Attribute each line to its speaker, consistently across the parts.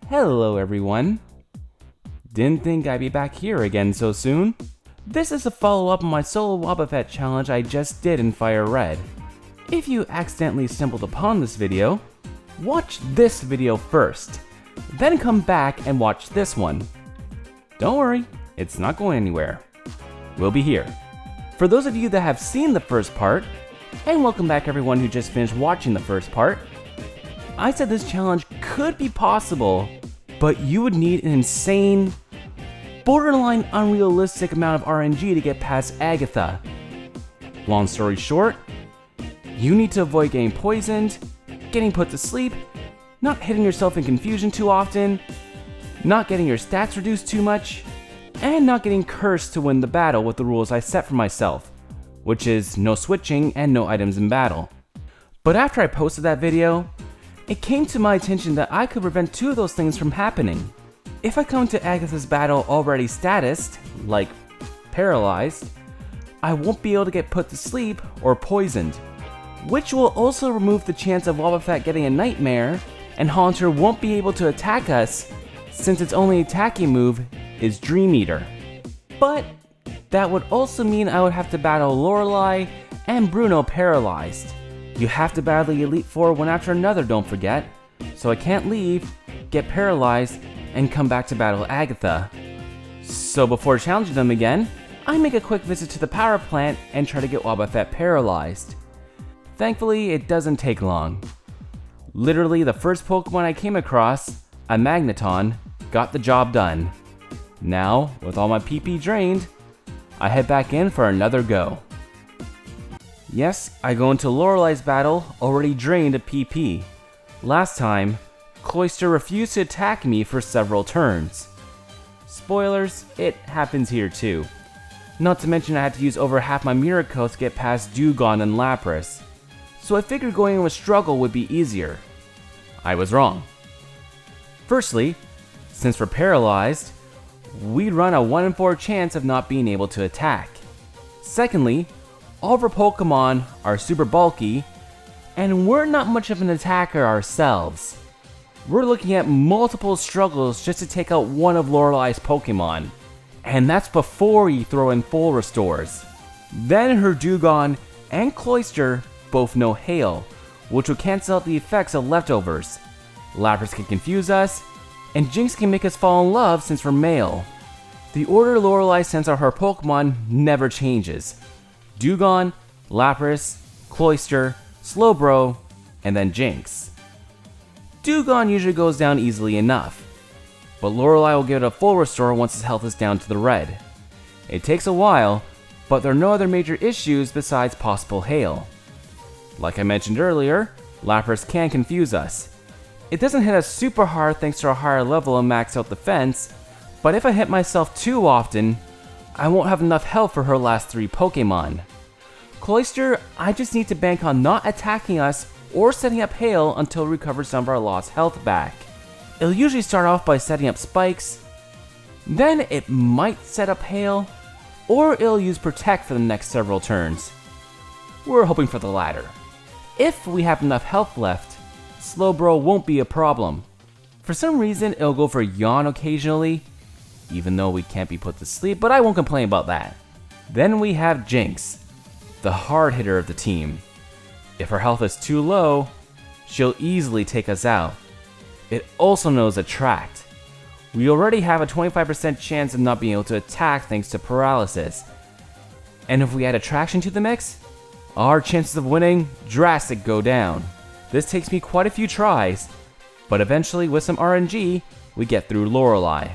Speaker 1: Hello everyone. Didn't think I'd be back here again so soon. This is a follow-up on my solo Wobbuffet challenge I just did in Fire Red. If you accidentally stumbled upon this video, watch this video first, then come back and watch this one. Don't worry, it's not going anywhere. We'll be here. For those of you that have seen the first part, and welcome back everyone who just finished watching the first part, I said this challenge could be possible, but you would need an insane, borderline unrealistic amount of RNG to get past Agatha. Long story short, you need to avoid getting poisoned, getting put to sleep, not hitting yourself in confusion too often, not getting your stats reduced too much, and not getting cursed to win the battle with the rules I set for myself, which is no switching and no items in battle. But after I posted that video, it came to my attention that I could prevent two of those things from happening. If I come to Agatha's battle already statused, like paralyzed, I won't be able to get put to sleep or poisoned, which will also remove the chance of Wobbuffet getting a nightmare, and Haunter won't be able to attack us since its only attacking move is Dream Eater. But that would also mean I would have to battle Lorelei and Bruno paralyzed. You have to battle the Elite Four one after another, don't forget, so I can't leave, get paralyzed, and come back to battle Agatha. So before challenging them again, I make a quick visit to the power plant and try to get Wobbuffet paralyzed. Thankfully, it doesn't take long. Literally, the first Pokemon I came across, a Magneton, got the job done. Now, with all my PP drained, I head back in for another go. Yes, I go into Lorelei's battle already drained of PP. Last time, Cloyster refused to attack me for several turns. Spoilers, it happens here too. Not to mention I had to use over half my Miracle to get past Dewgong and Lapras, so I figured going in with Struggle would be easier. I was wrong. Firstly, since we're paralyzed, we'd run a 1 in 4 chance of not being able to attack. Secondly, all of our Pokemon are super bulky, and we're not much of an attacker ourselves. We're looking at multiple struggles just to take out one of Lorelei's Pokemon, and that's before you throw in full restores. Then her Dewgong and Cloyster both know Hail, which will cancel out the effects of leftovers. Lapras can confuse us, and Jinx can make us fall in love since we're male. The order Lorelei sends out her Pokemon never changes. Dewgong, Lapras, Cloyster, Slowbro, and then Jinx. Dewgong usually goes down easily enough, but Lorelei will give it a full restore once his health is down to the red. It takes a while, but there are no other major issues besides possible hail. Like I mentioned earlier, Lapras can confuse us. It doesn't hit us super hard thanks to our higher level and maxed out defense, but if I hit myself too often, I won't have enough health for her last 3 Pokemon. Cloyster, I just need to bank on not attacking us or setting up hail until we recover some of our lost health back. It'll usually start off by setting up spikes, then it might set up hail, or it'll use protect for the next several turns. We're hoping for the latter. If we have enough health left, Slowbro won't be a problem. For some reason, it'll go for Yawn occasionally, even though we can't be put to sleep, but I won't complain about that. Then we have Jinx, the hard hitter of the team. If her health is too low, she'll easily take us out. It also knows Attract. We already have a 25% chance of not being able to attack thanks to paralysis. And if we add Attraction to the mix, our chances of winning drastically go down. This takes me quite a few tries, but eventually with some RNG, we get through Lorelei.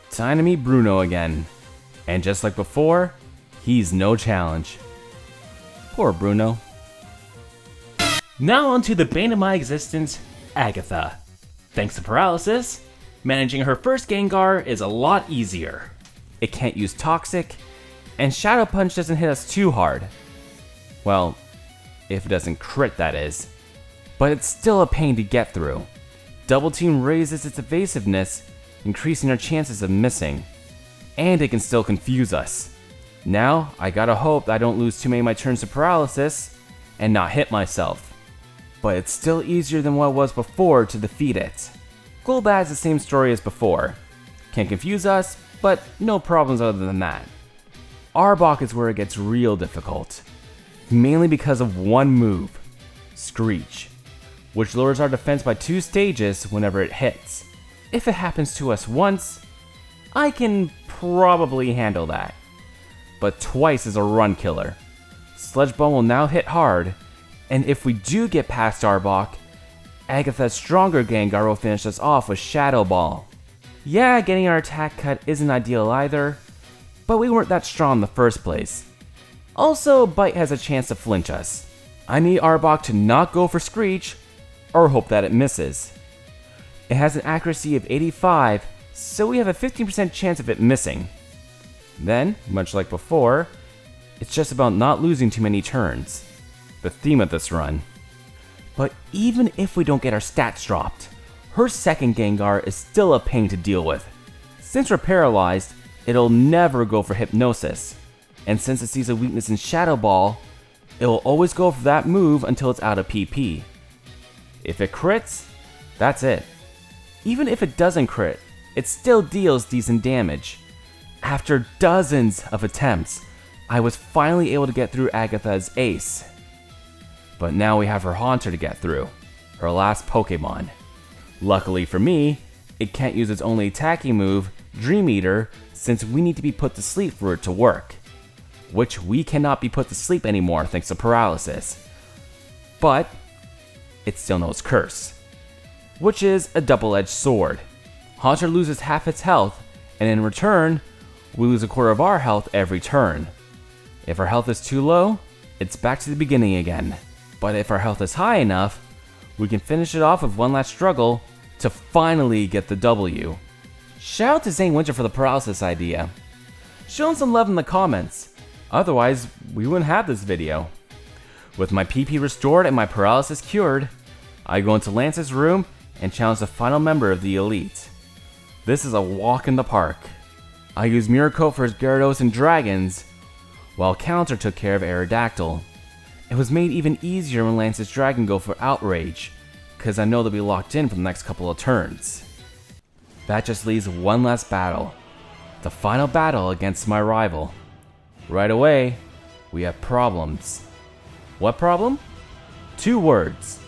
Speaker 1: Time to meet Bruno again. And just like before, he's no challenge. Poor Bruno. Now onto the bane of my existence, Agatha. Thanks to paralysis, managing her first Gengar is a lot easier. It can't use Toxic, and Shadow Punch doesn't hit us too hard. Well, if it doesn't crit, that is. But it's still a pain to get through. Double Team raises its evasiveness, increasing our chances of missing. And it can still confuse us. Now, I gotta hope that I don't lose too many of my turns to paralysis and not hit myself. But it's still easier than what it was before to defeat it. Golbat has the same story as before. Can confuse us, but no problems other than that. Arbok is where it gets real difficult, mainly because of one move, Screech, which lowers our defense by 2 stages whenever it hits. If it happens to us once, I can probably handle that, but twice is a run killer. Sludge Bomb will now hit hard, and if we do get past Arbok, Agatha's stronger Gengar will finish us off with Shadow Ball. Yeah, getting our attack cut isn't ideal either, but we weren't that strong in the first place. Also, Bite has a chance to flinch us. I need Arbok to not go for Screech, or hope that it misses. It has an accuracy of 85, so we have a 15% chance of it missing. Then, much like before, it's just about not losing too many turns. The theme of this run. But even if we don't get our stats dropped, her second Gengar is still a pain to deal with. Since we're paralyzed, it'll never go for Hypnosis, and since it sees a weakness in Shadow Ball, it'll always go for that move until it's out of PP. If it crits, that's it. Even if it doesn't crit, it still deals decent damage. After dozens of attempts, I was finally able to get through Agatha's Ace. But now we have her Haunter to get through, her last Pokemon. Luckily for me, it can't use its only attacking move, Dream Eater, since we need to be put to sleep for it to work. Which we cannot be put to sleep anymore thanks to paralysis. But it still knows Curse, which is a double-edged sword. Haunter loses half its health, and in return, we lose a quarter of our health every turn. If our health is too low, it's back to the beginning again. But if our health is high enough, we can finish it off with one last struggle to finally get the W. Shout out to Zane Winter for the paralysis idea. Show him some love in the comments, otherwise we wouldn't have this video. With my PP restored and my paralysis cured, I go into Lance's room and challenge the final member of the Elite. This is a walk in the park. I use Mirror Coat for his Gyarados and Dragons, while Counter took care of Aerodactyl. It was made even easier when Lance's Dragon go for Outrage, cause I know they'll be locked in for the next couple of turns. That just leaves one last battle. The final battle against my rival. Right away, we have problems. What problem? 2 words.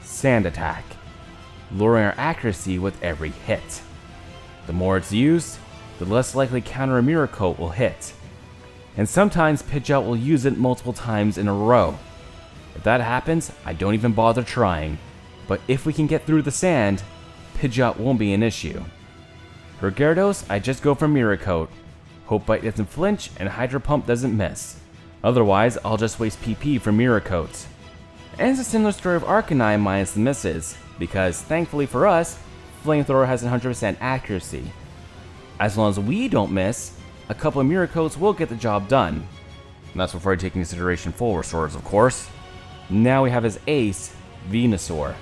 Speaker 1: Sand Attack. Lowering our accuracy with every hit. The more it's used, the less likely Counter or Mirror Coat will hit. And sometimes Pidgeot will use it multiple times in a row. If that happens, I don't even bother trying. But if we can get through the sand, Pidgeot won't be an issue. For Gyarados, I just go for Mirror Coat. Hope Bite doesn't flinch and Hydro Pump doesn't miss. Otherwise, I'll just waste PP for Mirror Coat. And it's a similar story of Arcanine minus the misses, because thankfully for us, Flamethrower has 100% accuracy. As long as we don't miss, a couple of Mirror Coats will get the job done. And that's before I take into consideration full restores, of course. Now we have his ace, Venusaur.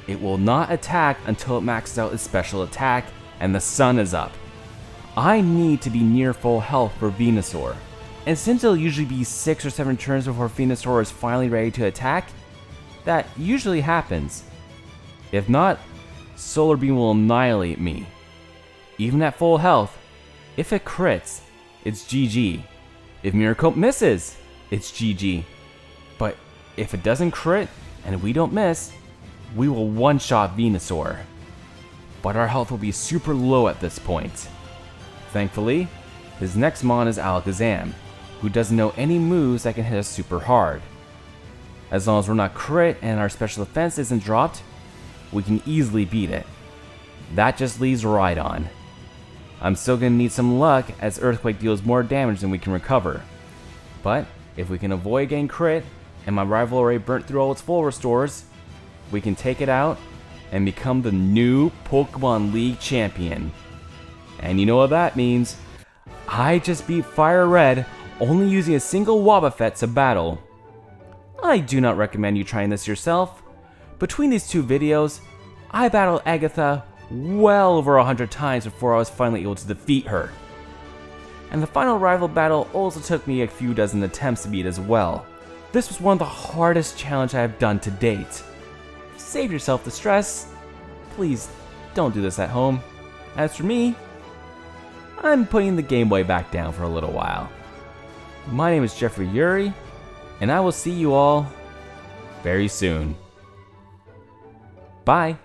Speaker 1: It will not attack until it maxes out its special attack and the sun is up. I need to be near full health for Venusaur. And since it'll usually be 6 or 7 turns before Venusaur is finally ready to attack, that usually happens. If not, Solar Beam will annihilate me. Even at full health, if it crits, it's GG. If Mirror Coat misses, it's GG. But if it doesn't crit and we don't miss, we will one-shot Venusaur. But our health will be super low at this point. Thankfully, his next mon is Alakazam, who doesn't know any moves that can hit us super hard. As long as we're not crit and our special defense isn't dropped, we can easily beat it. That just leaves Rhydon. I'm still going to need some luck as Earthquake deals more damage than we can recover. But if we can avoid getting crit and my rival already burnt through all its full restores, we can take it out and become the new Pokemon League champion. And you know what that means? I just beat Fire Red only using a single Wobbuffet to battle. I do not recommend you trying this yourself. Between these 2 videos, I battled Agatha well over 100 times before I was finally able to defeat her. And the final rival battle also took me a few dozen attempts to beat as well. This was one of the hardest challenges I have done to date. Save yourself the stress. Please don't do this at home. As for me, I'm putting the Game Boy back down for a little while. My name is Jeffrey Yuri, and I will see you all very soon. Bye.